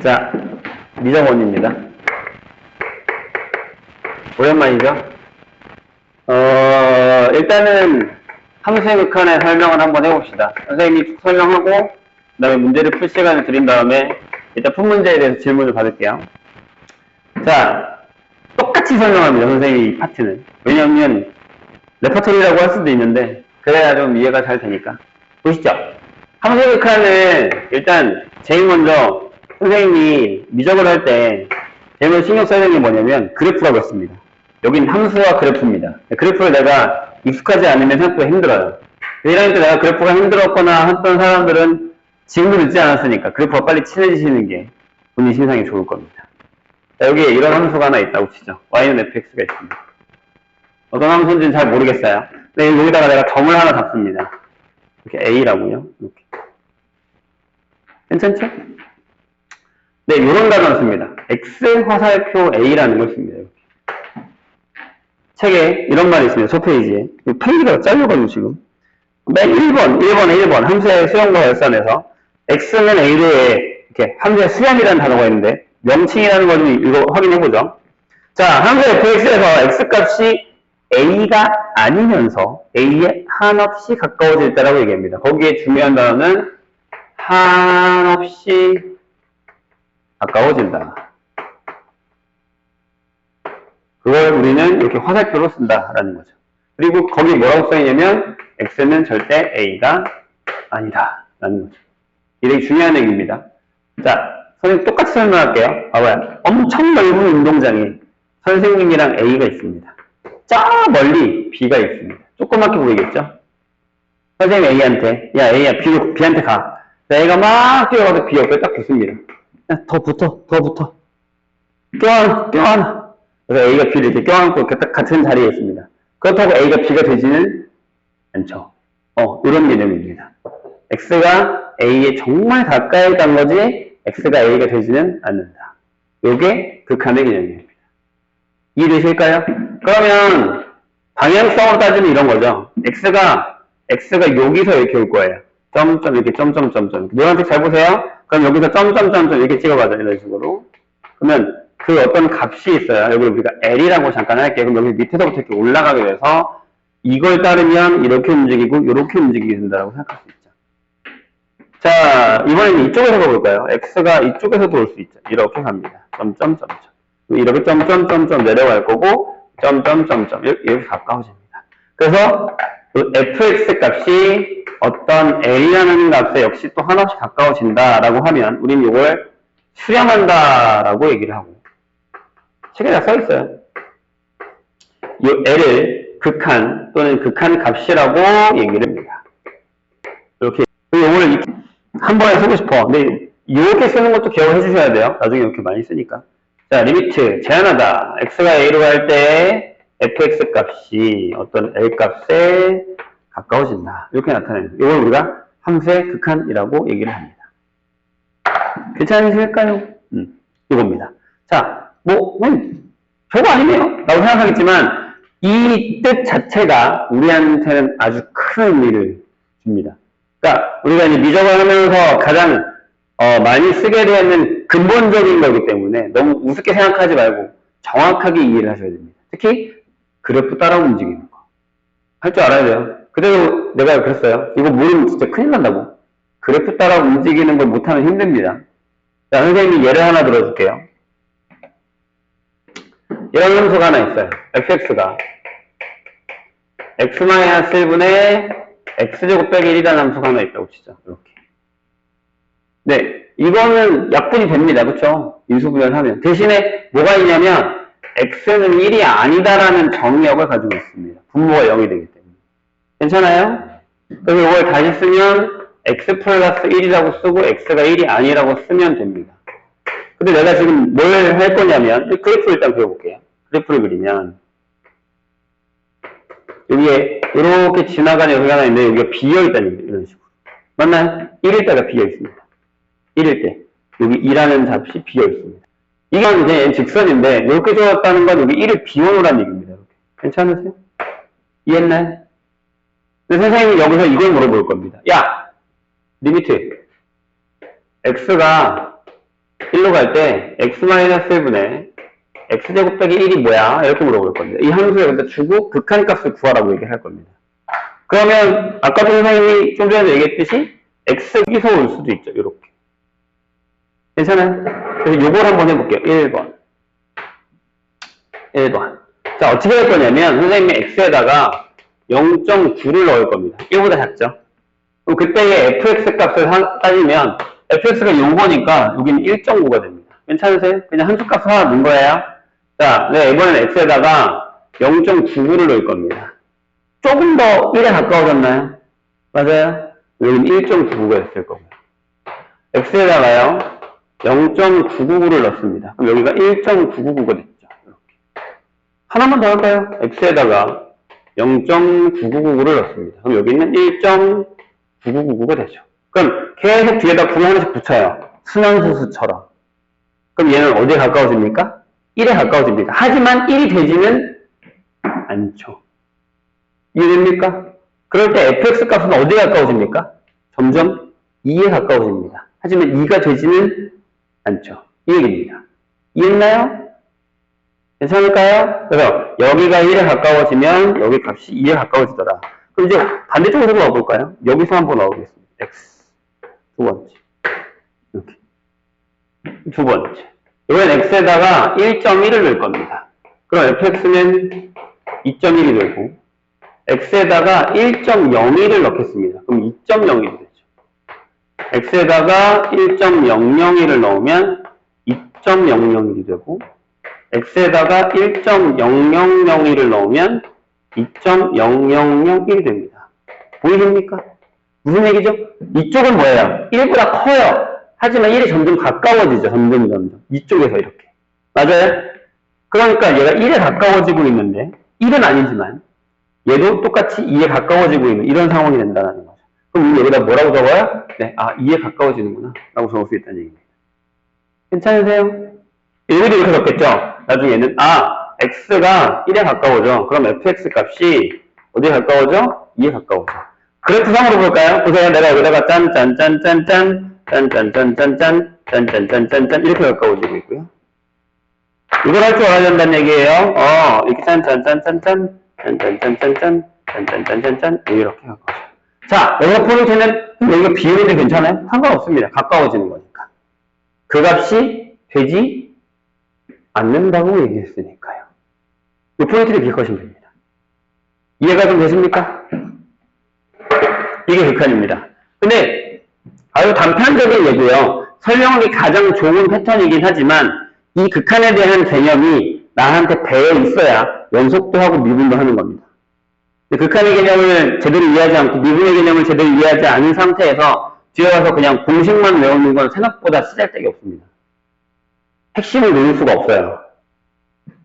자, 미정원입니다. 오랜만이죠? 일단은 함수의 극한의 설명을 한번 해봅시다. 선생님이 설명하고 그 다음에 문제를 풀 시간을 드린 다음에 일단 푼 문제에 대해서 질문을 받을게요. 자, 똑같이 설명합니다. 선생님이 이 파트는. 왜냐하면 레퍼토리라고 할 수도 있는데 그래야 좀 이해가 잘 되니까. 보시죠. 함수의 극한을 일단 제일 먼저 선생님이 미적을 할 때 제일 먼저 신경 써야 되는 게 뭐냐면 그래프라고 했습니다. 여긴 함수와 그래프입니다. 그래프를 내가 익숙하지 않으면 생각보다 힘들어요. 1학년 때 내가 그래프가 힘들었거나 했던 사람들은 지금도 늦지 않았으니까 그래프가 빨리 친해지시는 게 본인 신상이 좋을 겁니다. 자, 여기에 이런 함수가 하나 있다고 치죠. y는 fx가 있습니다. 어떤 함수인지는 잘 모르겠어요. 근데 여기다가 내가 점을 하나 잡습니다. 이렇게 a라고요. 이렇게. 괜찮죠? 네, 이런 단어를 씁니다. x 화살표 a라는 걸 씁니다. 이렇게. 책에 이런 말이 있습니다. 첫 페이지에. 페이지가 잘려가지고 지금. 맨 1번 함수의 수형과 열선에서 x는 a로의 이렇게 함수의 수렴이라는 단어가 있는데 명칭이라는 걸 좀 이거 확인해보죠. 자, 함수 fx에서 x값이 a가 아니면서 a에 한없이 가까워질 때라고 얘기합니다. 거기에 중요한 단어는 한없이 가까워진다. 그걸 우리는 이렇게 화살표로 쓴다라는 거죠. 그리고 거기 뭐라고 써있냐면 x는 절대 a가 아니다 라는 거죠. 이게 되게 중요한 얘기입니다. 자, 선생님 똑같이 설명할게요. 봐봐요. 엄청 넓은 운동장에 선생님이랑 a가 있습니다. 저 멀리 b가 있습니다. 조그맣게 보이겠죠? 선생님 a한테 야 a야 b한테 가. a가 막 뛰어가서 b 옆에 딱 붙습니다. 야, 더 붙어. 껴안아. 그래서 a가 b를 이렇게 껴안고 이렇게 딱 같은 자리에 있습니다. 그렇다고 a가 b가 되지는 않죠. 이런 개념입니다. x가 a에 정말 가까이 간 거지 x가 a가 되지는 않는다. 요게 극한의 개념입니다. 이해되실까요? 그러면 방향성으로 따지면 이런 거죠. x가 여기서 이렇게 올 거예요. 점점 이렇게 점점점점. 노란색 잘 보세요. 그럼 여기서 점점점점 이렇게 찍어가죠. 이런 식으로. 그러면 그 어떤 값이 있어요. 여기 우리가 L이라고 잠깐 할게요. 그럼 여기 밑에서부터 이렇게 올라가게 돼서 이걸 따르면 이렇게 움직이고 이렇게 움직이게 된다고 생각할 수 있죠. 자, 이번에는 이쪽에서 가볼까요? X가 이쪽에서도 올 수 있죠. 이렇게 갑니다. 점점점점. 이렇게 점점점점 내려갈 거고 점점점점 이렇게 가까워집니다. 그래서 그 fx 값이 어떤 L이라는 값에 역시 또 한없이 가까워진다라고 하면 우리는 이걸 수렴한다라고 얘기를 하고 책에 다 써있어요. 이 L을 극한 또는 극한 값이라고 얘기를 합니다. 이렇게 이걸 한 번에 쓰고 싶어. 근데 이렇게 쓰는 것도 기억을 해주셔야 돼요. 나중에 이렇게 많이 쓰니까. 자, 리미트 제한하다. x가 a로 갈 때 fx 값이 어떤 L 값에 가까워진다. 이렇게 나타내는 이걸 우리가 함수의 극한이라고 얘기를 합니다. 괜찮으실까요? 이겁니다. 자, 별거 아니네요. 라고 생각하겠지만, 이 뜻 자체가 우리한테는 아주 큰 의미를 줍니다. 그러니까, 우리가 이제 미적을 하면서 가장, 많이 쓰게 되는 근본적인 거기 때문에 너무 우습게 생각하지 말고 정확하게 이해를 하셔야 됩니다. 특히, 그래프 따라 움직이는 거. 할 줄 알아야 돼요. 그대로 내가 그랬어요. 이거 모르면 진짜 큰일 난다고. 그래프 따라 움직이는 걸 못하면 힘듭니다. 자, 선생님이 예를 하나 들어줄게요. 이런 함수가 하나 있어요. fx가 x-1분의 x제곱 빼기 1이라는 함수가 하나 있다고 치죠. 이렇게. 네, 이거는 약분이 됩니다. 그쵸? 인수분해하면. 대신에 뭐가 있냐면 x는 1이 아니다라는 정의역을 가지고 있습니다. 분모가 0이 되기 때문에. 괜찮아요? 그래서 이걸 다시 쓰면 x 플러스 1이라고 쓰고 x가 1이 아니라고 쓰면 됩니다. 근데 내가 지금 뭘 할 거냐면 그래프를 일단 그려볼게요. 그래프를 그리면 여기에 이렇게 지나가는 여기가 하나 있는데 여기가 비어있다는 얘기예요. 이런 식으로. 맞나요? 1일 때가 비어있습니다. 1일 때. 여기 2라는 잡이 비어있습니다. 이건 이제 직선인데 이렇게 되었다는 건 여기 1을 비워놓으라는 얘기입니다. 이렇게. 괜찮으세요? 이해했나요? 근데 선생님이 여기서 이걸 물어볼 겁니다. 야! 리미트 x가 1로 갈 때 x-1분의 x제곱 빼기 1이 뭐야? 이렇게 물어볼 겁니다. 이 함수를 여기다 주고 극한값을 구하라고 얘기를 할 겁니다. 그러면 아까도 선생님이 좀 전에 얘기했듯이 x 여기서 올 수도 있죠. 이렇게. 괜찮아요? 그래서 요걸 한번 해볼게요. 1번. 1번. 자, 어떻게 할 거냐면 선생님이 x에다가 0.9를 넣을 겁니다. 1보다 작죠? 그럼 그때의 fx 값을 따지면 fx가 요거니까 여기는 1.9가 됩니다. 괜찮으세요? 그냥 함수값을 하나 넣은 거예요. 자, 네, 이번엔 x에다가 0.99를 넣을 겁니다. 조금 더 1에 가까워졌나요? 맞아요? 여기는 1.99가 됐을 거고요. x에다가요 0.999를 넣습니다. 그럼 여기가 1.999가 됐죠. 이렇게. 하나만 더 할까요? x에다가 0.9999를 넣습니다. 그럼 여기는 1.9999가 되죠. 그럼 계속 뒤에다 9를 하나씩 붙여요. 순환수수처럼. 그럼 얘는 어디에 가까워집니까? 1에 가까워집니다. 하지만 1이 되지는 않죠. 이해됩니까? 그럴 때 fx 값은 어디에 가까워집니까? 점점 2에 가까워집니다. 하지만 2가 되지는 않죠. 이 얘기입니다. 이해했나요? 괜찮을까요? 그래서 여기가 1에 가까워지면 여기 값이 2에 가까워지더라. 그럼 이제 반대쪽으로 넣어볼까요? 여기서 한번 넣어보겠습니다. x 두 번째 이렇게 두 번째 이번엔 x에다가 1.1을 넣을 겁니다. 그럼 fx는 2.1이 되고 x에다가 1.01을 넣겠습니다. 그럼 2.01이 되죠. x에다가 1.001을 넣으면 2.001이 되고 x에다가 1.0001을 넣으면 2.0001이 됩니다. 보이십니까? 무슨 얘기죠? 이쪽은 뭐예요? 1보다 커요. 하지만 1이 점점 가까워지죠. 점점. 이쪽에서 이렇게. 맞아요? 그러니까 얘가 1에 가까워지고 있는데 1은 아니지만 얘도 똑같이 2에 가까워지고 있는 이런 상황이 된다는 거죠. 그럼 여기다 뭐라고 적어요? 네, 2에 가까워지는구나 라고 적을 수 있다는 얘기입니다. 괜찮으세요? 얘들이 이렇게 적겠죠? 나중에는 x가 1에 가까워져. 그럼 fx 값이 어디에 가까워져? 2에 가까워져. 그래프상으로 볼까요? 보세요. 내가 여기다가 짠짠짠짠짠 짠짠짠짠짠 이렇게 가까워지고 있고요. 이걸 할 줄 알아야 된다는 얘기예요. 이렇게 짠짠짠짠짠 짠짠짠짠짠 이렇게 가까워져. 자, 여기서 포인트는 여기가 비율인데 괜찮아요? 상관없습니다. 가까워지는 거니까. 그 값이 되지 않는다고 얘기했으니까요. 이 포인트를 기억하시면 됩니다. 이해가 좀 되십니까? 이게 극한입니다. 근데 아주 단편적인 예고요. 설명하기 가장 좋은 패턴이긴 하지만 이 극한에 대한 개념이 나한테 배에 있어야 연속도 하고 미분도 하는 겁니다. 극한의 개념을 제대로 이해하지 않고 미분의 개념을 제대로 이해하지 않은 상태에서 뒤에 와서 그냥 공식만 외우는 건 생각보다 쓰잘데기 없습니다. 핵심을 놓을 수가 없어요.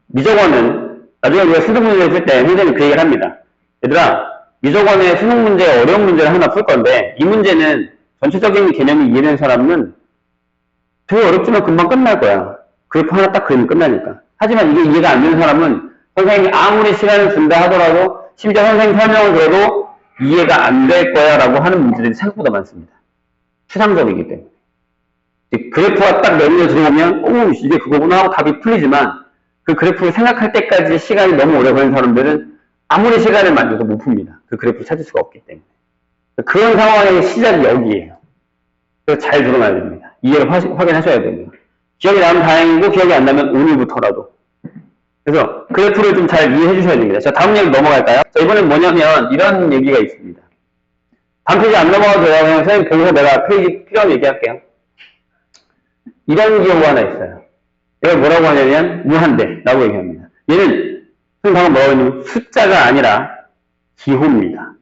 미적원은 나중에 우리가 수능 문제를 풀 때 선생님이 그 얘기를 합니다. 얘들아, 미적원의 수능 문제 어려운 문제를 하나 풀 건데 이 문제는 전체적인 개념이 이해되는 사람은 되게 어렵지만 금방 끝날 거야. 그래프 하나 딱 그리면 끝나니까. 하지만 이게 이해가 안 되는 사람은 선생님이 아무리 시간을 준다 하더라도 심지어 선생님 설명을 들어도 이해가 안 될 거야 라고 하는 문제들이 생각보다 많습니다. 추상적이기 때문에. 그래프가 딱 내용을 들어보면 오 이게 그거구나 하고 답이 풀리지만 그 그래프를 생각할 때까지 시간이 너무 오래 걸린 사람들은 아무리 시간을 만들어도 못 풉니다. 그 그래프를 찾을 수가 없기 때문에. 그런 상황의 시작이 여기예요. 그래서 잘 들어놔야 됩니다. 이해를 확인하셔야 됩니다. 기억이 나면 다행이고 기억이 안 나면 오늘부터라도. 그래서 그래프를 좀 잘 이해해 주셔야 됩니다. 자, 다음 얘기 넘어갈까요? 자, 이번엔 뭐냐면 이런 얘기가 있습니다. 다음 페이지 안 넘어가도 돼요. 그냥 선생님 보고서 내가 페이지 필요한 얘기할게요. 이런 경우가 하나 있어요. 이걸 뭐라고 하냐면 무한대라고 얘기합니다. 얘는 선생님 방금 뭐라고 했냐면 숫자가 아니라 기호입니다.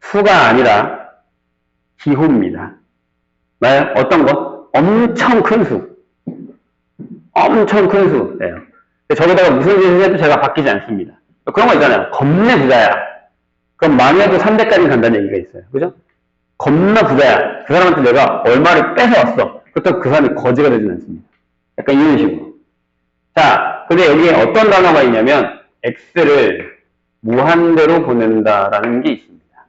수가 아니라 기호입니다. 맞아요? 어떤 것? 엄청 큰 수. 엄청 큰 수예요. 저기다가 무슨 짓을 해도 제가 바뀌지 않습니다. 그런 거 있잖아요. 겁내 부자야. 그럼 망해도 3대까지 간다는 얘기가 있어요. 그죠? 겁나 부자야. 그 사람한테 내가 얼마를 뺏어왔어. 그렇다고 그 사람이 거지가 되진 않습니다. 약간 이런 식으로. 자, 근데 여기에 어떤 단어가 있냐면 x를 무한대로 보낸다라는 게 있습니다.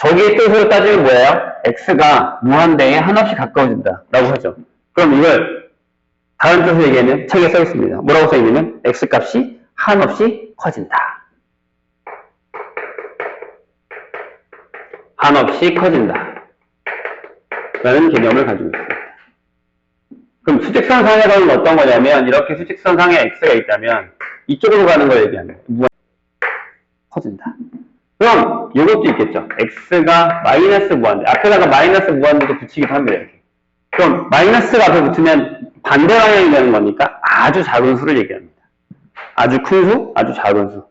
저기의 뜻으로 따지면 뭐예요? x가 무한대에 한없이 가까워진다 라고 하죠. 그럼 이걸 다른 뜻으로 얘기하면 책에 써 있습니다. 뭐라고 써 있냐면 x 값이 한없이 커진다. 한없이 커진다 라는 개념을 가지고 있습니다. 그럼 수직선 상에서는 어떤 거냐면 이렇게 수직선 상에 x가 있다면 이쪽으로 가는 걸 얘기합니다. 커진다. 그럼 이것도 있겠죠. x가 마이너스 무한대. 앞에다가 마이너스 무한대도 붙이기도 합니다. 이렇게. 그럼 마이너스가 앞에 붙으면 반대 방향이 되는 거니까 아주 작은 수를 얘기합니다. 아주 큰 수, 아주 작은 수.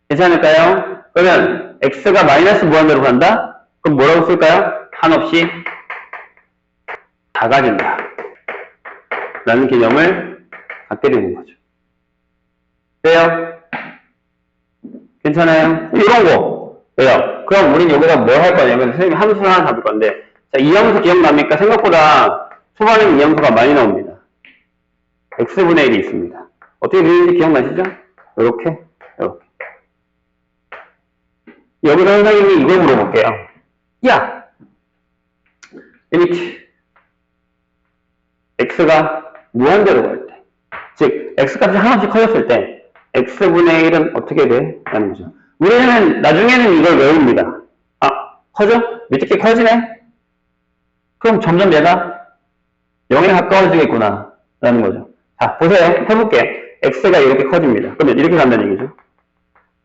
괜찮을까요? 그러면 x가 마이너스 무한대로 간다? 그럼 뭐라고 쓸까요? 한없이 작아진다 라는 개념을 갖게 되는 거죠. 돼요? 괜찮아요? 이런 거. 왜요? 그럼 우린 여기다 뭘 할 거냐면 선생님이 함수를 하나 잡을 건데 자, 이 함수 기억납니까? 생각보다 초반에는 이 함수가 많이 나옵니다. x분의 1이 있습니다. 어떻게 그리는지 기억나시죠? 이렇게 이렇게. 여기서 선생님이 이걸 물어볼게요. 야! 리미트 x가 무한대로 갈 때, 즉 x값이 하나씩 커졌을 때 x분의 1은 어떻게 돼? 라는 거죠. 우리는 나중에는 이걸 외웁니다. 아, 커져? 밑에 게 커지네? 그럼 점점 얘가 0에 가까워지겠구나 라는 거죠. 자, 보세요. 해볼게. x가 이렇게 커집니다. 그러면 이렇게 간다는 얘기죠.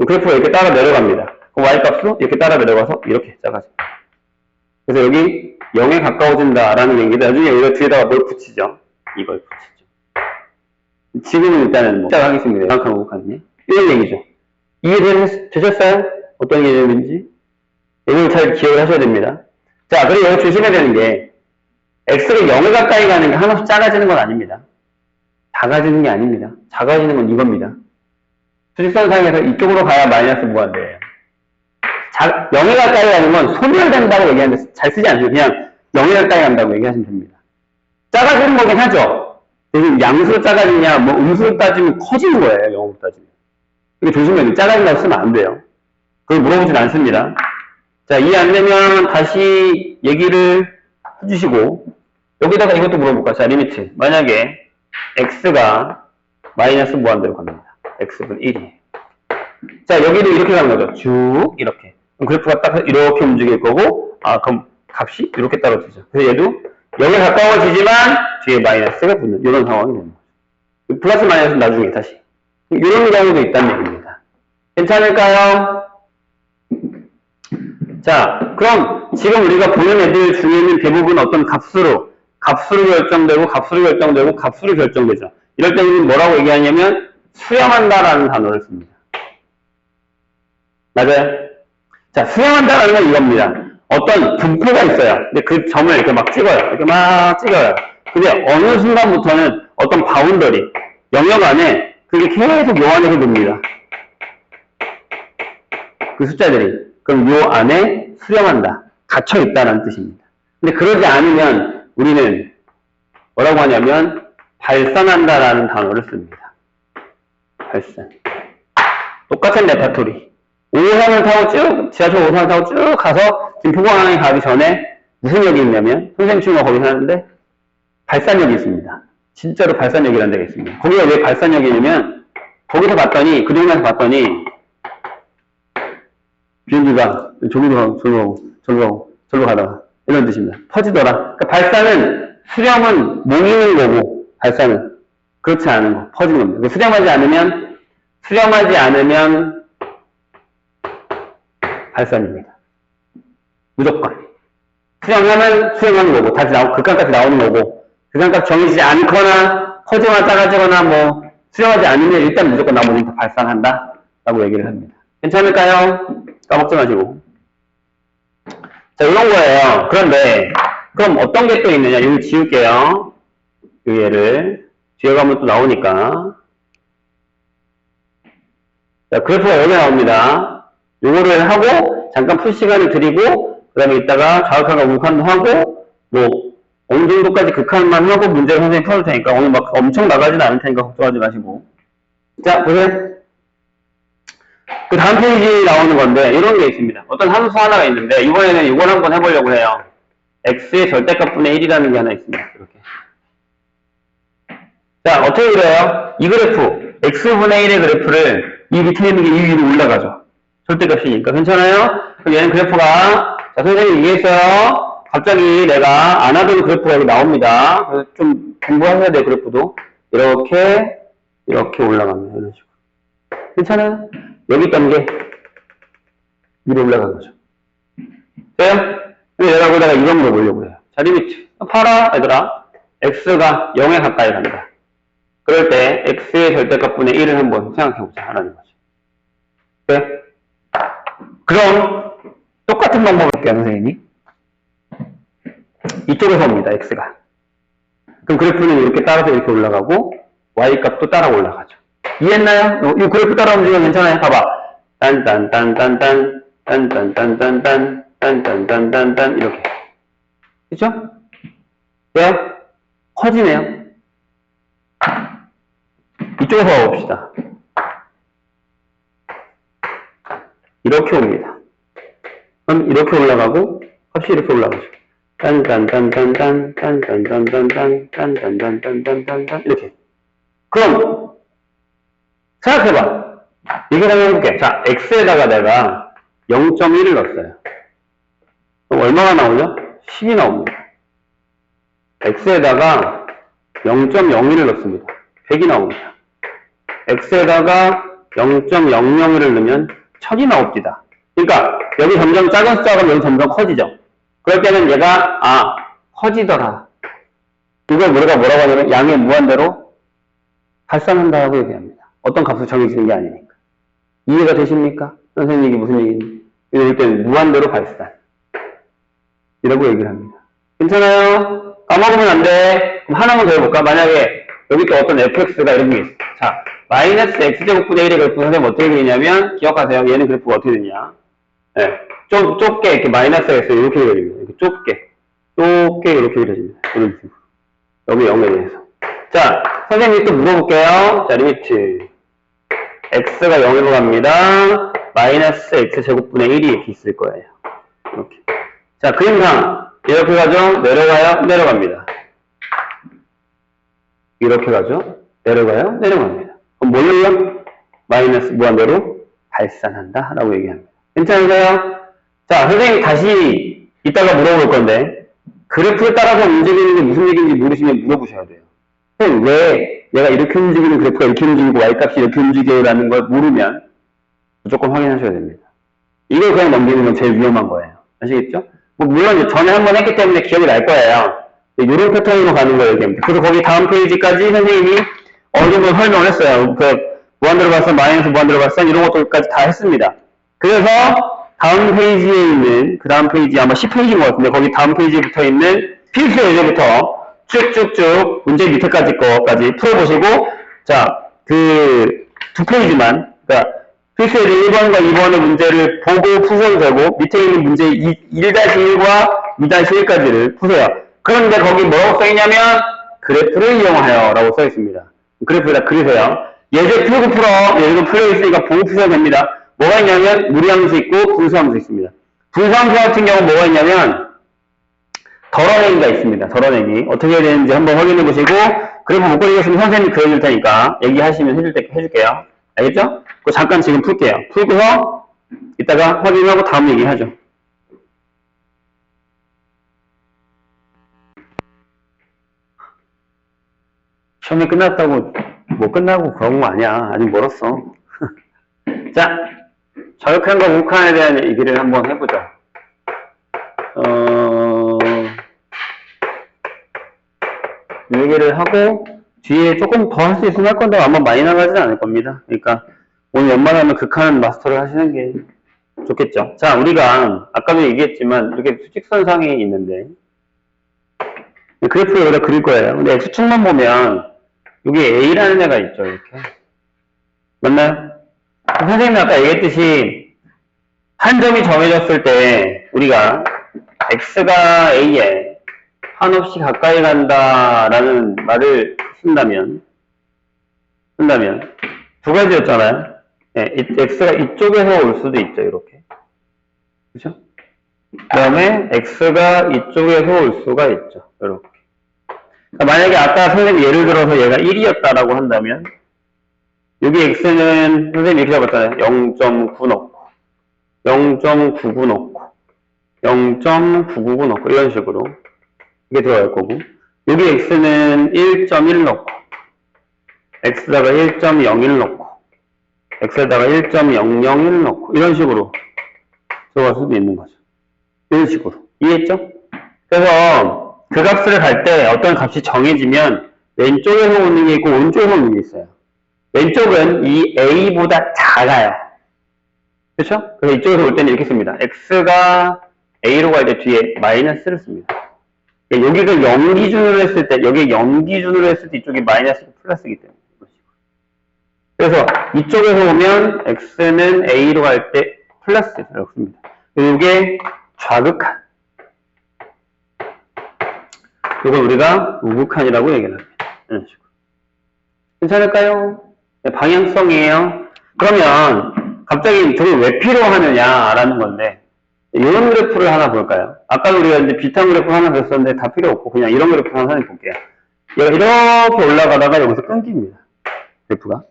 그래프가 이렇게 따라 내려갑니다. 그럼 y값도 이렇게 따라 내려가서 이렇게 작아집니다. 그래서 여기 0에 가까워진다 라는 얘기인데 나중에 여기가 뒤에다가 뭘 붙이죠? 이걸 붙이죠. 지금은 일단은 시작하겠습니다. 정확한 것까지. 이런 얘기죠. 이해되셨어요? 어떤 개념인지? 이걸 잘 기억을 하셔야 됩니다. 자, 그리고 여기 조심해야 되는 게 x가 0에 가까이 가는 게 한없이 작아지는 건 아닙니다. 작아지는 게 아닙니다. 작아지는 건 이겁니다. 수직선상에서 이쪽으로 가야 마이너스 무한대예요. 0에 가까이 가는 건 소멸된다고 얘기하는데 잘 쓰지 않으세요. 그냥 0에 가까이 간다고 얘기하시면 됩니다. 작아지는 거긴 하죠. 지금 양수로 작아지냐, 뭐 음수로 따지면 커지는 거예요. 영어로 따지면. 이거 조심해야 돼요. 작아진다고 쓰면 안 돼요. 그걸 물어보진 않습니다. 자, 이해 안 되면 다시 얘기를 해주시고 여기다가 이것도 물어볼까? 자, 리미트. 만약에 x가 마이너스 무한대로 갑니다. x분의 1이. 자, 여기도 이렇게 가는 거죠. 쭉 이렇게. 그럼 그래프가 딱 이렇게 움직일 거고, 아, 그럼 값이 이렇게 떨어지죠. 그래서 얘도 0에 가까워지지만 뒤에 마이너스가 붙는 이런 상황이 되는 거죠. 플러스 마이너스는 나중에 다시. 이런 경우도 있다는 얘기입니다. 괜찮을까요? 자, 그럼 지금 우리가 보는 애들 중에는 대부분 어떤 값으로 결정되고, 값으로 결정되죠. 이럴 때는 뭐라고 얘기하냐면 수렴한다라는 단어를 씁니다. 맞아요? 자, 수렴한다라는 건 이겁니다. 어떤 분포가 있어요. 근데 그 점을 이렇게 막 찍어요. 이렇게 막 찍어요. 근데 어느 순간부터는 어떤 바운더리, 영역 안에 그게 계속 요 안에서 놉니다. 그 숫자들이. 그럼 요 안에 수렴한다. 갇혀있다라는 뜻입니다. 근데 그러지 않으면 우리는 뭐라고 하냐면 발산한다라는 단어를 씁니다. 발산. 똑같은 레파토리. 5호선을 타고 쭉, 지하철 5호선을 타고 쭉 가서 지금 포항에 가기 전에 무슨 역이 있냐면 선생님 친구가 거기 사는데 발산역이 있습니다. 진짜로 발산역이라는 데가 있습니다. 거기가 왜 발산역이냐면 거기서 봤더니, 그 동네에서 봤더니 비행기가 저기로 가고 절로 가다가 이런 뜻입니다. 퍼지더라. 그러니까 발산은 수렴은 모이는 거고 발산은 그렇지 않은 거, 퍼지는 겁니다. 수렴하지 않으면 발산입니다. 무조건. 수렴하면 수렴하는 거고 다시 극한값이 나오는 거고 극한값 정해지지 않거나 커지거나 작아지거나 뭐 수렴하지 않으면 일단 무조건 나머지는 다 발산한다 라고 얘기를 합니다. 괜찮을까요? 까먹지 마시고. 자, 이런 거예요. 그런데 그럼 어떤 게 또 있느냐? 이거 지울게요. 이 얘를 뒤에 가면 또 나오니까. 자, 그래프가 여기 나옵니다. 요거를 하고 잠깐 풀 시간을 드리고 그 다음에 이따가 좌극한과 우극한도 하고 뭐 어느 정도까지 극한만 하고 문제를 선생님이 풀어줄 테니까 오늘 막 엄청 나가지는 않을 테니까 걱정하지 마시고. 자, 보세요. 그 다음 페이지에 나오는 건데, 이런 게 있습니다. 어떤 함수 하나가 있는데, 이번에는 이걸 한번 해보려고 해요. x의 절대값분의 1이라는 게 하나 있습니다. 이렇게. 자, 어떻게 그려요? 이 그래프, x분의 1의 그래프를 이 밑에 있는 게 이 위로 올라가죠. 절대값이니까. 괜찮아요? 그럼 얘는 그래프가, 자, 선생님이 얘기했어요. 갑자기 내가 안 하던 그래프가 여기 나옵니다. 그래서 좀 공부하셔야 돼요, 그래프도. 이렇게 올라갑니다. 이런 식으로. 괜찮아요? 여기 있던 게 위로 올라간 거죠. 돼요? 내가 보다가 이거 물어보려고 해요. 자, 리미트. 봐라, 얘들아. x가 0에 가까이 간다. 그럴 때 x의 절대값분의 1을 한번 생각해보자 하라는 거죠. 네? 그럼 똑같은 방법을 할게요, 선생님이. 이쪽에서 옵니다, x가. 그럼 그래프는 이렇게 따라서 이렇게 올라가고 y값도 따라 올라가죠. 이해했나요? 이 그래프 따라 움직이면 괜찮아요? 봐봐. 딴딴딴딴딴 딴딴딴딴딴 딴딴딴딴딴 이렇게. 그쵸? 왜요? 커지네요. 이쪽에서 와봅시다. 이렇게 옵니다. 그럼 이렇게 올라가고 값이 이렇게 올라가죠. 딴딴딴딴딴 딴딴딴딴딴 딴딴딴딴딴딴 이렇게. 그럼 생각해봐. 이거 한번 해볼게. 자, x에다가 내가 0.1을 넣었어요. 그럼 얼마가 나오죠? 10이 나옵니다. x에다가 0.01을 넣습니다. 100이 나옵니다. x에다가 0.001을 넣으면 1000이 나옵니다. 그러니까 여기 점점 작은 숫자가 여기 점점 커지죠. 그럴 때는 얘가 커지더라. 이걸 우리가 뭐라고 하냐면 양의 무한대로 발산한다고 얘기합니다. 어떤 값을 정해지는 게 아니니까. 이해가 되십니까? 선생님 이게 무슨 얘기인지. 이럴 때는 무한대로 발산. 이라고 얘기를 합니다. 괜찮아요? 까먹으면 안 돼. 그럼 하나만 더 해볼까? 만약에 여기 또 어떤 fx가 이런 게 있어. 자, 마이너스 x제곱분의 1의 그래프 선생님 어떻게 그리냐면, 기억하세요. 얘는 그래프가 어떻게 되냐. 네. 좀 좁게 이렇게 마이너스가 있어요. 이렇게 그려집니다. 이렇게 좁게 이렇게 그려집니다. 이런 식으로. 여기 0에 대해서. 자, 선생님이 또 물어볼게요. 자, 리미트. x가 0으로 갑니다. 마이너스 x제곱분의 1이 이렇게 있을 거예요. 이렇게. 자, 그림상 이렇게 가죠? 내려가요? 내려갑니다. 이렇게 가죠? 내려가요? 내려갑니다. 그럼 뭘로요? 마이너스 무한대로 발산한다 라고 얘기합니다. 괜찮으세요? 자, 선생님이 다시 이따가 물어볼 건데, 그래프에 따라서 움직이는 게 무슨 얘기인지 모르시면 물어보셔야 돼요. 선생님, 왜 얘가 이렇게 움직이는 그래프가 이렇게 움직이고 y값이 이렇게 움직여요 라는 걸 모르면 무조건 확인하셔야 됩니다. 이걸 그냥 넘기는 건 제일 위험한 거예요. 아시겠죠? 뭐 물론 전에 한번 했기 때문에 기억이 날 거예요. 이런 패턴으로 가는 거예요. 그래서 거기 다음 페이지까지 선생님이 어느 정도 설명을 했어요. 그 무한대로 발산, 마이너스 무한대로 발산 이런 것들까지 다 했습니다. 그래서 다음 페이지에 있는 그 다음 페이지 아마 10페이지인 것 같은데 거기 다음 페이지에 붙어 있는 필수 예제부터 쭉쭉쭉 문제 밑에까지 거까지 풀어보시고 자, 그 두 페이지만 그러니까 필수 예제 1번과 2번의 문제를 보고 푸셔도 되고 밑에 있는 문제 1-1과 2-1까지를 푸세요. 그런데 거기 뭐라고 써있냐면 그래프를 이용하여 라고 써있습니다. 그래프에다 그리세요. 예제 풀고 풀어. 예제도 풀려있으니까 보고 푸셔도 됩니다. 뭐가 있냐면 무리함수 있고 분수함수 있습니다. 분수함수 같은 경우는 뭐가 있냐면 덜어내기가 있습니다. 덜어내기. 어떻게 해야 되는지 한번 확인해 보시고 그래프 못 그리겠으면 선생님이 그려줄 테니까 얘기하시면 해줄게요. 알겠죠? 그거 잠깐 지금 풀게요. 풀고서 이따가 확인하고 다음 얘기하죠. 시험이 끝났다고 뭐 끝나고 그런 거 아니야. 아직 멀었어. 자, 저역한과 우극한에 대한 얘기를 한번 해보자. 이 얘기를 하고 뒤에 조금 더 할 수 있으면 할 건데 아마 많이 나가지는 않을 겁니다. 그러니까 오늘 웬만하면 극한 마스터를 하시는 게 좋겠죠. 자, 우리가 아까도 얘기했지만 이렇게 수직선상이 있는데 그래프를 여기다 그릴 거예요. 근데 X축만 보면 여기 A라는 애가 있죠. 이렇게. 맞나요? 선생님이 아까 얘기했듯이 한 점이 정해졌을 때 우리가 X가 A에 한없이 가까이 간다라는 말을 쓴다면 두 가지였잖아요. 네, x가 이쪽에서 올 수도 있죠, 이렇게. 그죠? 그 다음에 x가 이쪽에서 올 수가 있죠, 이렇게. 그러니까 만약에 아까 선생님 예를 들어서 얘가 1이었다라고 한다면, 여기 x는 선생님이 이렇게 잡았잖아요. 0.9 넣고, 0.99 넣고, 0.999 넣고, 이런 식으로. 이게 들어갈 거고, 여기 x는 1.1 넣고, x다가 1.01 넣고, x에다가 1.001 넣고, 이런 식으로 들어갈 수도 있는 거죠. 이런 식으로. 이해했죠? 그래서 그 값을 갈 때 어떤 값이 정해지면 왼쪽에서 오는 게 있고 오른쪽에서 오는 게 있어요. 왼쪽은 이 a보다 작아요. 그렇죠? 그래서 이쪽에서 올 때는 이렇게 씁니다. x가 a로 갈 때 뒤에 마이너스를 씁니다. 여기가 0 기준으로 했을 때, 여기 0 기준으로 했을 때 이쪽이 마이너스고 플러스이기 때문에. 그래서 이쪽에서 오면 x는 a로 갈 때 플러스라고 씁니다. 이게 좌극한. 이걸 우리가 우극한이라고 얘기를 합니다. 이런 식으로. 괜찮을까요? 네, 방향성이에요. 그러면 갑자기 저게 왜 필요하느냐라는 건데 이런 그래프를 하나 볼까요? 아까 우리가 이제 비슷한 그래프 하나 그렸었는데 다 필요 없고 그냥 이런 그래프 하나 볼게요. 얘가 이렇게 올라가다가 여기서 끊깁니다. 그래프가.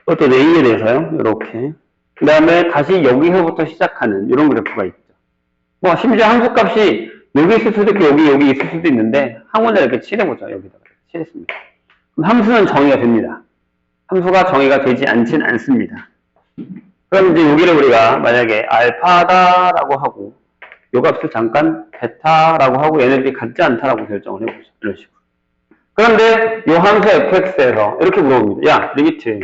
또 레인에 대해서요. 이렇게. 그 다음에 다시 여기서부터 시작하는 이런 그래프가 있죠. 뭐 심지어 함수값이 여기 있을 수도 있고 여기 있을 수도 있는데 항원에 이렇게 칠해보죠. 여기다가 칠했습니다. 그럼 함수는 정의가 됩니다. 함수가 정의가 되지 않진 않습니다. 그럼 이제 여기를 우리가 만약에 알파다라고 하고 요 값을 잠깐 베타라고 하고 얘네들이 같지 않다라고 결정을 해보죠. 이런 식으로. 그런데 요 함수 fx에서 이렇게 물어봅니다. 야, 리미트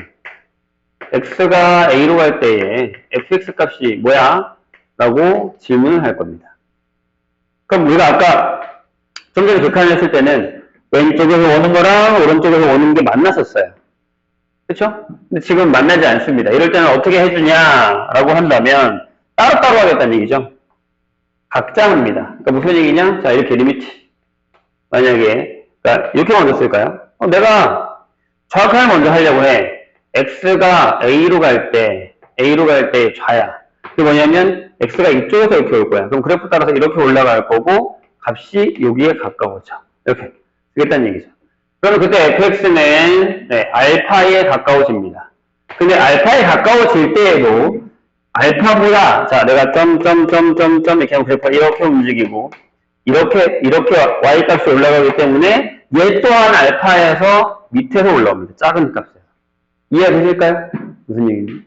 x가 a로 갈 때에 fx 값이 뭐야? 라고 질문을 할 겁니다. 그럼 우리가 아까 좀 전에 객관을 했을 때는 왼쪽에서 오는 거랑 오른쪽에서 오는 게 만났었어요. 그쵸? 근데 지금 만나지 않습니다. 이럴 때는 어떻게 해주냐라고 한다면 따로따로 하겠다는 얘기죠. 각자 합니다. 그러니까 무슨 얘기냐? 자, 이렇게 리미트. 만약에, 그러니까 이렇게 먼저 쓸까요? 내가 좌극한을 먼저 하려고 해. x가 a로 갈 때 좌야. 그게 뭐냐면 x가 이쪽에서 이렇게 올 거야. 그럼 그래프 따라서 이렇게 올라갈 거고 값이 여기에 가까워져. 이렇게 쓰겠다는 얘기죠. 그러면 그때 fx는 알파에 가까워집니다. 근데 알파에 가까워질 때에도 알파보다 자 내가 점점점점점 이렇게 하면 그래프가 이렇게 움직이고 이렇게 y값이 올라가기 때문에 얘 또한 알파에서 밑에서 올라옵니다. 작은 값에서. 이해되실까요? 무슨 얘기인지?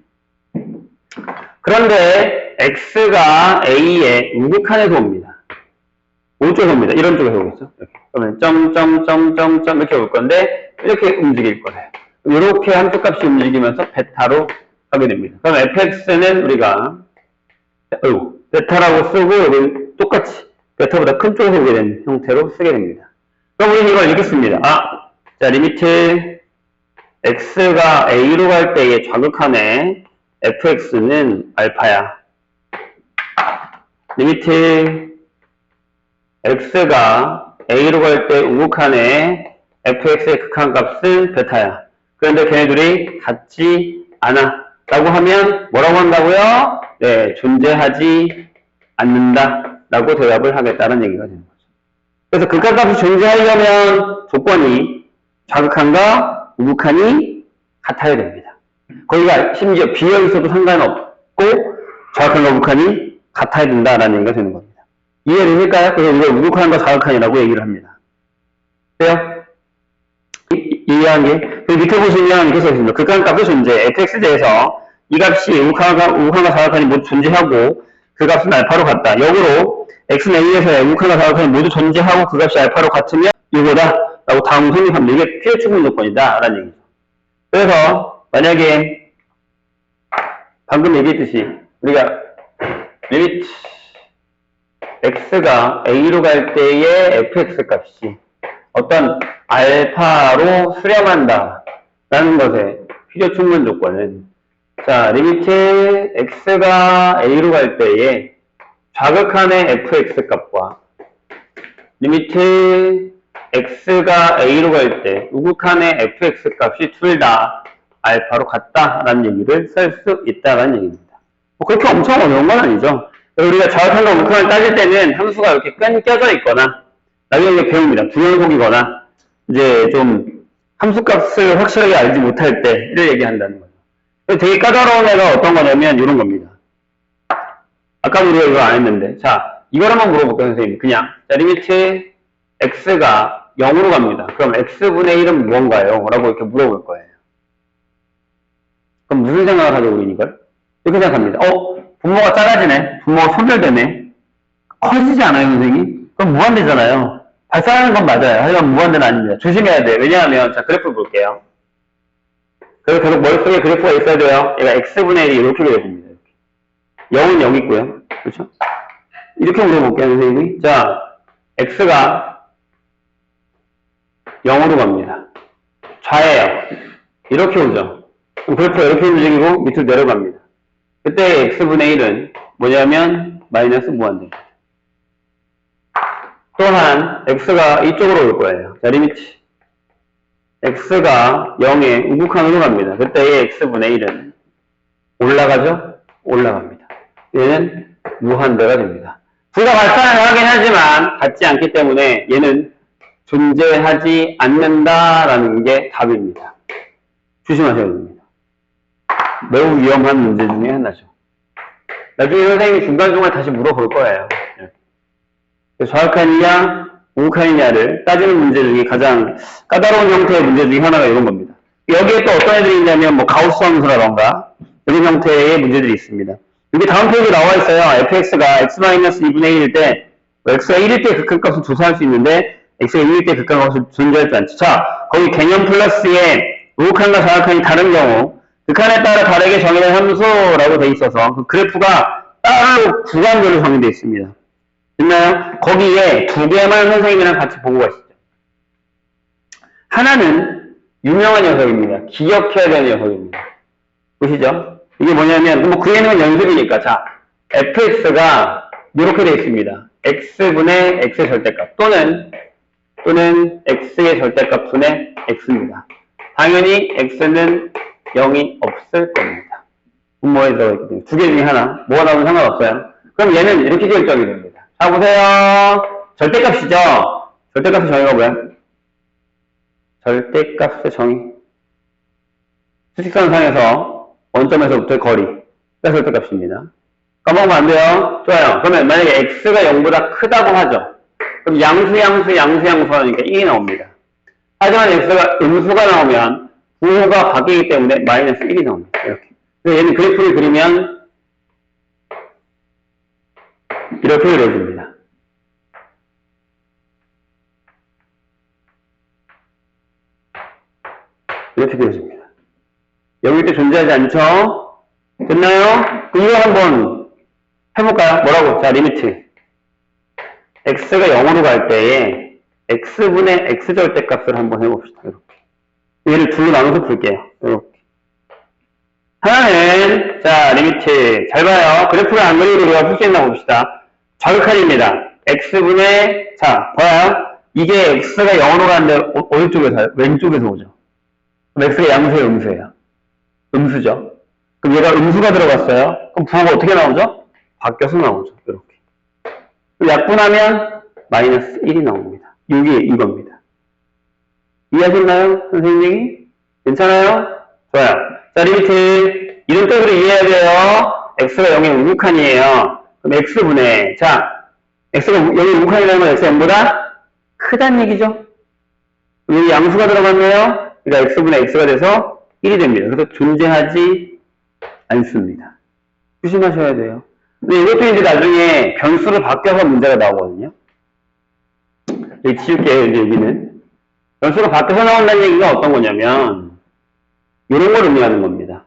그런데 x가 a의 우극한에서 옵니다. 오른쪽에서 옵니다. 이런 쪽에서 오겠죠? 이렇게. 그러면 점점점점점 이렇게 올 건데 이렇게 움직일 거예요. 이렇게 함수 값이 움직이면서 베타로 하게 됩니다. 그럼 fx는 우리가 베타라고 쓰고 여기 똑같이 베타보다 큰 쪽에서 오게 된 형태로 쓰게 됩니다. 그럼 우리는 이걸 이렇게 씁니다. 자 리미트 x가 a로 갈 때의 좌극한에 fx는 알파야. 리미트 x가 a로 갈 때 우극한에 fx의 극한값은 베타야. 그런데 걔네들이 같지 않아 라고 하면 뭐라고 한다고요? 네, 존재하지 않는다 라고 대답을 하겠다는 얘기가 되는 거죠. 그래서 극한값이 존재하려면 조건이 좌극한과 우극한이 같아야 됩니다. 거기가 심지어 비어 있어도 상관없고 좌극한과 우극한이 같아야 된다라는 얘기가 되는 겁니다. 이해되실까요? 그래서 이걸 우극한과 좌극한이라고 얘기를 합니다. 돼요? 이해한 게? 그 밑에 보시면 이렇게 써있습니다. 극한값의 존재, fx제에서 이 값이 우극한과 좌극한이 모두 존재하고 그 값은 알파로 같다. 역으로 x는 a에서 우극한과 좌극한이 모두 존재하고 그 값이 알파로 같으면 이거다 라고 다음 성립합니다. 이게 필요 충분 조건이다 라는 얘기죠. 그래서 만약에 방금 얘기했듯이 우리가 리미트 x가 a로 갈 때의 fx 값이 어떤 알파로 수렴한다 라는 것의 필요 충분 조건은 자 리미트 x가 a로 갈 때의 좌극한의 fx 값과 리미트 x가 a로 갈 때 우극한의 fx 값이 둘 다 알파로 같다라는 얘기를 쓸 수 있다라는 얘기입니다. 뭐 그렇게 엄청 어려운 건 아니죠. 우리가 좌우탄과 우극한을 따질 때는 함수가 이렇게 끊겨져 있거나 나중에 이제 배웁니다. 부연속이거나 이제 좀 함수값을 확실하게 알지 못할 때를 얘기한다는 거죠. 되게 까다로운 애가 어떤 거냐면 이런 겁니다. 아까도 우리가 이거 안 했는데 자 이걸 한번 물어볼까요 선생님. 그냥 자 리미트 x가 0으로 갑니다. 그럼 x분의 1은 무언가요? 라고 이렇게 물어볼 거예요. 그럼 무슨 생각을 하죠 우리는 이걸? 이렇게 생각합니다. 분모가 작아지네. 분모가 소멸되네. 커지지 않아요 선생님? 그럼 무한대잖아요. 발산하는 건 맞아요. 하지만 무한대는 아닙니다. 조심해야 돼요. 왜냐하면 자 그래프 볼게요. 그래서 계속 머릿속에 그래프가 있어야 돼요. 얘가 x분의 1이 이렇게 되어집니다. 0은 0 있고요. 그렇죠? 이렇게 물어볼게요 선생님이. 자 x가 0으로 갑니다. 좌예요. 이렇게 오죠. 그럼 그래프가 이렇게 움직이고 밑으로 내려갑니다. 그때 x분의 1은 뭐냐면 마이너스 무한대입니다. 또한 x가 이쪽으로 올 거예요. 자 리미트 x가 0에 우극한으로 갑니다. 그때 x분의 1은 올라가죠? 올라갑니다. 얘는 무한대가 됩니다. 둘 다 발산을 하긴 하지만 같지 않기 때문에 얘는 존재하지 않는다라는 게 답입니다. 조심하셔야 됩니다. 매우 위험한 문제 중에 하나죠. 나중에 선생님이 중간중간 다시 물어볼 거예요. 좌극한이냐 우극한이냐를 따지는 문제 중에 가장 까다로운 형태의 문제 중에 하나가 이런 겁니다. 여기에 또 어떤 애들이 있냐면 뭐 가우스 함수라던가 이런 형태의 문제들이 있습니다. 여기 다음 페이지에 나와 있어요. fx가 x-2분의 1일 때 x가 1일 때 극한값을 조사할 수 있는데 x가 1일 때 극한값을 존재하지 않죠. 자, 거기 개념 플러스에 우극한과 좌극한이 다른 경우 극한에 따라 다르게 정의된 함수라고 돼 있어서 그 그래프가 따로 구간별로 정의되어 있습니다. 됐나요? 거기에 두 개만 선생님이랑 같이 보고 가시죠. 하나는 유명한 녀석입니다. 기억해야 되는 녀석입니다. 보시죠? 이게 뭐냐면 뭐 그 예능은 연습이니까 자 fx가 이렇게 되어 있습니다. x분의 x의 절대값 또는 x의 절대값 분의 x입니다. 당연히 x는 0이 없을 겁니다. 분모에 들어있기 때문에 두 개 중에 하나 뭐가 나오면 상관없어요. 그럼 얘는 이렇게 결정이 됩니다. 자 보세요. 절대값이죠. 절대값의 정의가 뭐야? 절대값의 정의 수직선상에서 원점에서부터의 거리가 절대값입니다. 까먹으면 안 돼요. 좋아요. 그러면 만약에 x가 0보다 크다고 하죠. 그럼 양수 하니까 1이 나옵니다. 하지만 x가 음수가 나오면 부호가 바뀌기 때문에 마이너스 1이 나옵니다. 이렇게. 그래서 얘는 그래프를 그리면 이렇게 그려집니다. 이렇게 그려집니다. 여기 때 존재하지 않죠? 됐나요? 그럼 이거 한번 해볼까요? 뭐라고? 자, 리미트. x가 0으로 갈 때에 x분의 x절대값을 한번 해봅시다. 이렇게. 얘를 둘로 나눠서 풀게요. 이렇게. 하나는, 자, 리미트. 잘 봐요. 그래프를 안 그리고 우리가 풀 수 있나 봅시다. 좌극한입니다. x분의, 자, 봐요. 이게 x가 0으로 가는데, 어디 쪽에서, 왼쪽에서 오죠? 그럼 x가 양수예요, 음수예요? 음수죠. 그럼 얘가 음수가 들어갔어요. 그럼 부호가 어떻게 나오죠? 바뀌어서 나오죠. 이렇게. 약분하면 마이너스 1이 나옵니다. 이게 이겁니다. 이해하셨나요? 선생님이? 괜찮아요? 좋아요. 자, 리미트. 이런 뜻으로 이해해야 돼요. x가 0의 우극한이에요. 그럼 x분의, 자, x가 0의 우극한이라는 건 x가 0보다 크다는 얘기죠? 여기 양수가 들어갔네요. 그러니까 x분의 x가 돼서 1이 됩니다. 그래서 존재하지 않습니다. 조심하셔야 돼요. 근데 이것도 이제 나중에 변수를 바뀌어서 문제가 나오거든요. 여기 지울게요, 여기는. 변수가 바뀌어서 나온다는 얘기가 어떤 거냐면, 이런 걸 의미하는 겁니다.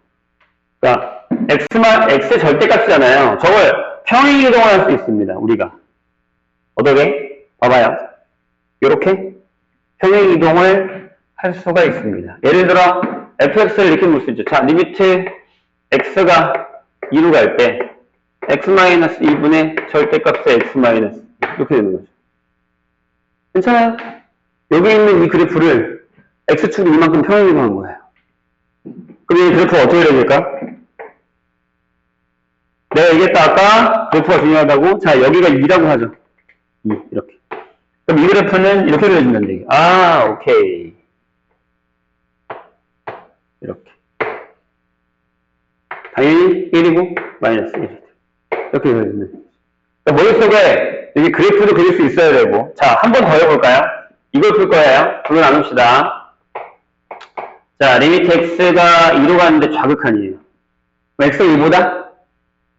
그러니까, x의 절대값이잖아요. 저걸 평행이동을 할 수 있습니다, 우리가. 어떻게? 봐봐요. 이렇게 평행이동을 할 수가 있습니다. 예를 들어, fx를 이렇게 볼 수 있죠. 자, 리미트 x가 2로 갈 때, x-2분의 절대값의 x- 이렇게 되는 거죠. 괜찮아요? 여기 있는 이 그래프를 x축이 이만큼 평행이동한 거예요. 그럼 이 그래프가 어떻게 그려질까? 내가 얘기했다 아까 그래프가 중요하다고. 자, 여기가 2라고 하죠. 2 이렇게. 그럼 이 그래프는 이렇게 그려진다는 얘기. 아, 오케이. 이렇게. 당연히 1이고 마이너스 1이죠. 이렇게 그려진다는 얘기. 그러니까 머릿속에 여기 그래프도 그릴 수 있어야 되고. 자, 한 번 더 해볼까요? 이걸 풀 거예요. 불로 나눕시다. 자, 리미트 x가 2로 가는데 좌극한이에요. x가 2보다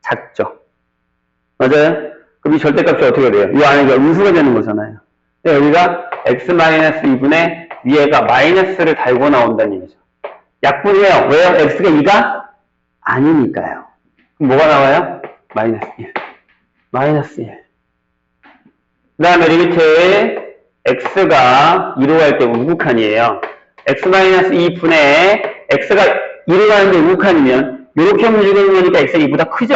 작죠. 맞아요? 그럼 이 절대값이 어떻게 돼요? 이 안에 음수가 되는 거잖아요. 여기가 x-2분의 위에가 마이너스를 달고 나온다는 얘기죠. 약분이에요. 왜요? x가 2가 아니니까요. 그럼 뭐가 나와요? 마이너스 1. 마이너스 1. 그 다음에 리미트 x가 2로 갈 때 우극한이에요. x-2분의 x가 2로 가는데 우극한이면 이렇게 움직이는 거니까 x가 2보다 크죠?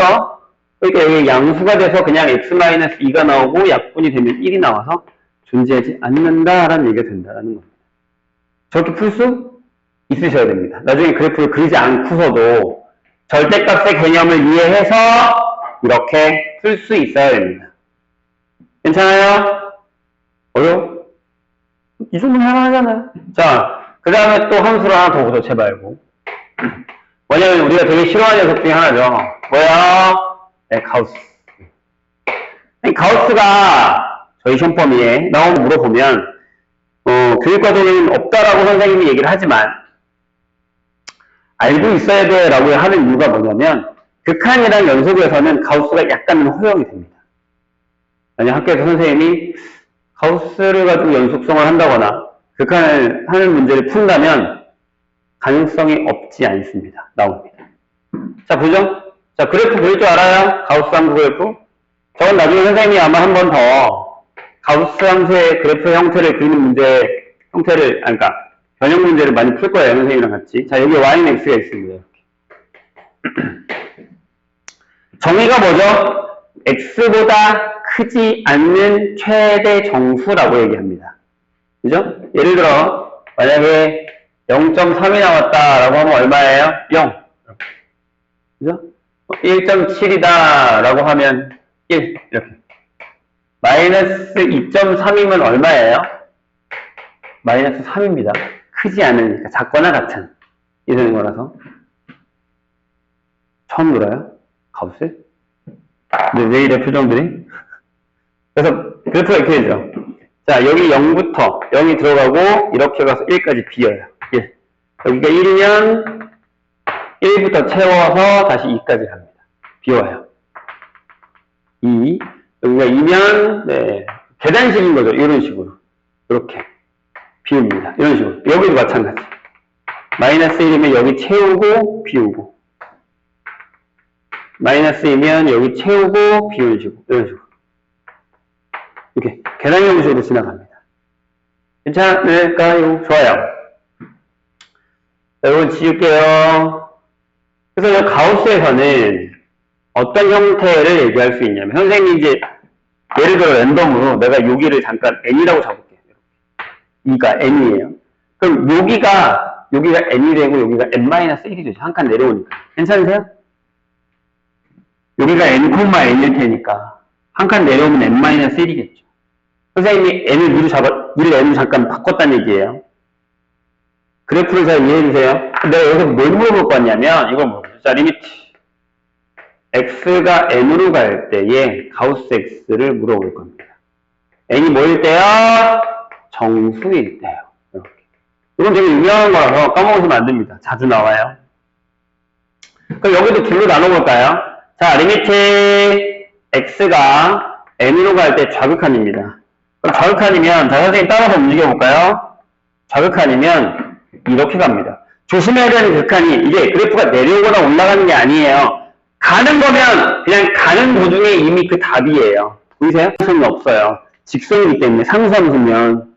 그러니까 여기 양수가 돼서 그냥 x-2가 나오고 약분이 되면 1이 나와서 존재하지 않는다라는 얘기가 된다라는 겁니다. 저렇게 풀 수 있으셔야 됩니다. 나중에 그래프를 그리지 않고서도 절대값의 개념을 이해해서 이렇게 풀 수 있어야 됩니다. 괜찮아요? 어려워? 이 정도면 할만하잖아요. 자, 그 다음에 또 함수를 하나 더 보죠, 제발고. 뭐냐면 우리가 되게 싫어하는 녀석 중에 하나죠. 뭐야? 네, 가우스. 가우스가 저희 시험 범위에 나오고 물어보면 교육과정에는 없다라고 선생님이 얘기를 하지만 알고 있어야 돼 라고 하는 이유가 뭐냐면 극한이랑 연속에서는 가우스가 약간은 허용이 됩니다. 만약 학교에서 선생님이 가우스를 가지고 연속성을 한다거나 극한을 하는 문제를 푼다면 가능성이 없지 않습니다. 나옵니다. 자, 보죠? 자, 그래프 그릴 줄 알아요? 가우스 함수 그래프? 저건 나중에 선생님이 아마 한 번 더 가우스 함수의 그래프 형태를 그리는 문제, 형태를, 그러니까 변형 문제를 많이 풀 거예요. 선생님이랑 같이. 자, 여기 y는 x가 있습니다. 이렇게. 정의가 뭐죠? x보다 크지 않는 최대 정수라고 얘기합니다. 그죠? 예를 들어, 만약에 0.3이 나왔다라고 하면 얼마예요? 0. 그죠? 1.7이다 라고 하면 1. 이렇게. 마이너스 2.3이면 얼마예요? 마이너스 3입니다. 크지 않으니까. 작거나 같은. 이러는 거라서. 처음 들어요? 가우스? 네, 왜 이래 표정들이? 그래서 그래프가 이렇게 되죠. 자, 여기 0부터 0이 들어가고 이렇게 가서 1까지 비어요. 1. 여기가 1이면 1부터 채워서 다시 2까지 갑니다. 비워요. 2. 여기가 2면 네, 계단식인 거죠. 이런 식으로. 이렇게 비웁니다. 이런 식으로. 여기도 마찬가지. 마이너스 1이면 여기 채우고 비우고 마이너스 2면 여기 채우고 비우는 식으로. 이런 식으로. 이렇게 계단 형식으로 지나갑니다. 괜찮을까요? 좋아요. 자, 이건 지울게요. 그래서 이 가우스에서는 어떤 형태를 얘기할 수 있냐면 선생님이 이제 예를 들어 랜덤으로 내가 여기를 잠깐 n이라고 잡을게요. 2가 n이에요. 그럼 여기가 n이 되고 여기가 n-1이 되죠. 한 칸 내려오니까. 괜찮으세요? 여기가 n,n일 테니까 한 칸 내려오면 n-1이겠죠. 선생님이 n을 2를 n으로 잠깐 바꿨다는 얘기예요. 그래프를 잘 이해해주세요. 내가 여기서 뭘 물어볼 거냐면 이걸 물어보죠. 자, 리미트 x가 n으로 갈 때에 가우스 x를 물어볼 겁니다. n이 뭐일 때요? 정수일 때요. 이렇게. 이건 되게 유명한 거라서 까먹으시면 안 됩니다. 자주 나와요. 그럼 여기도 둘로 나눠볼까요? 자, 리미트 x가 n으로 갈 때 좌극한입니다. 그럼 좌극한이면, 자, 선생님 따라서 움직여볼까요? 좌극한이면 이렇게 갑니다. 조심해야 되는 극한이, 이게 그래프가 내려오거나 올라가는 게 아니에요. 가는 거면 그냥 가는 도중에 이미 그 답이에요. 보이세요? 상수는 없어요. 직선이기 때문에 상수함수면.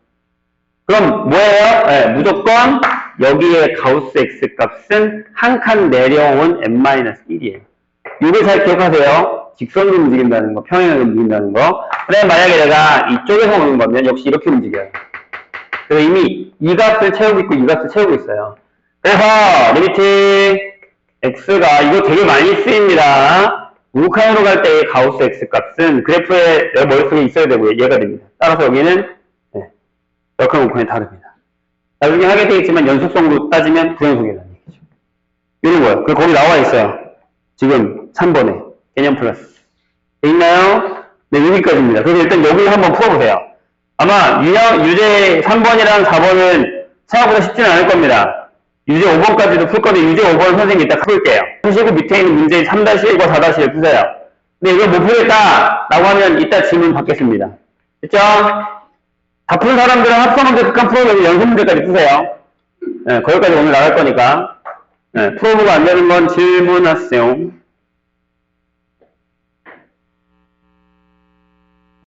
그럼 뭐예요? 네, 무조건 여기에 가우스 x 값은 한 칸 내려온 n-1이에요. 이걸 잘 기억하세요. 직선으로 움직인다는 거, 평행으로 움직인다는 거. 그다음에 만약에 내가 이쪽에서 오는 거면 역시 이렇게 움직여요. 그래서 이미 이 값을 채우고 있고 이 값을 채우고 있어요. 그래서 리미트 x가 이거 되게 많이 쓰입니다. 우칸으로 갈 때의 가우스 x 값은 그래프에 내 머릿속에 있어야 되고요. 얘가 됩니다. 따라서 여기는 역한 우칸이 다릅니다. 나중에 하게 되겠지만 연속성으로 따지면 부연속이라는 얘기죠. 이런 거예요. 그 거기 나와 있어요. 지금 3번에 개념 플러스 돼 있나요? 네, 여기까지입니다. 그래서 일단 여기를 한번 풀어보세요. 아마 유제 3번이랑 4번은 생각보다 쉽지는 않을 겁니다. 유제 5번까지도 풀 건데 유제 5번 선생님이 이따 풀게요. 푸시고 밑에 있는 문제 3-1과 4-1 푸세요. 근데 이걸 못 풀겠다 라고 하면 이따 질문 받겠습니다. 됐죠? 다 푼 사람들은 합성문제 극한 풀어보고 연습 문제까지 푸세요. 네, 거기까지 오늘 나갈 거니까. 네, 풀어보고 안 되는 건 질문하세요.